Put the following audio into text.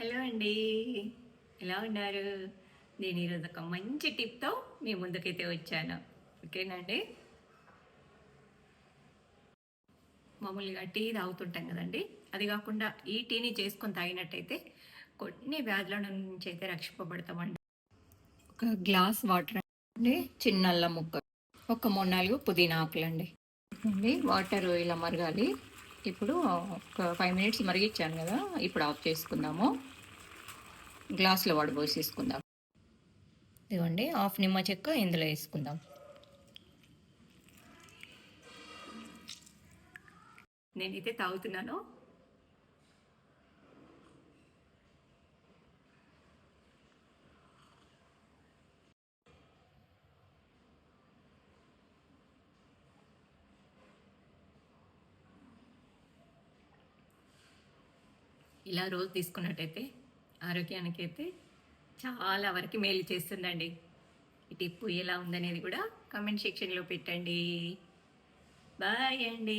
Hello అండి, ఎలా ఉన్నారు? నేను ఈరోజు ఒక మంచి టిప్తో మీ ముందుకైతే వచ్చాను. ఓకేనండి. మామూలుగా టీ తాగుతుంటాం కదండి. అది కాకుండా ఈ టీని చేసుకొని తాగినట్టయితే కొన్ని వ్యాధుల నుంచి అయితే రక్షింపబడతామండి. ఒక గ్లాస్ వాటర్ అండి, చిన్న అల్లం ముక్క, ఒక 3-4 పుదీనా ఆకులండి. అండి వాటర్ ఇలా మరగాలి. ఇప్పుడు ఒక 5 మినిట్స్ మరిగించాను కదా, ఇప్పుడు ఆఫ్ చేసుకుందాము. గ్లాస్లో వడబోసేసుకుందాం. ఇదిగోండి, హాఫ్ నిమ్మ చెక్క ఇందులో వేసుకుందాం. నేనైతే తాగుతున్నాను. ఇలా రోజు తీసుకున్నట్టయితే ఆరోగ్యానికి అయితే చాలా వరకు మేలు చేస్తుందండి. ఈ టిప్పు ఎలా ఉందనేది కూడా కామెంట్ సెక్షన్లో పెట్టండి. బాయ్ అండి.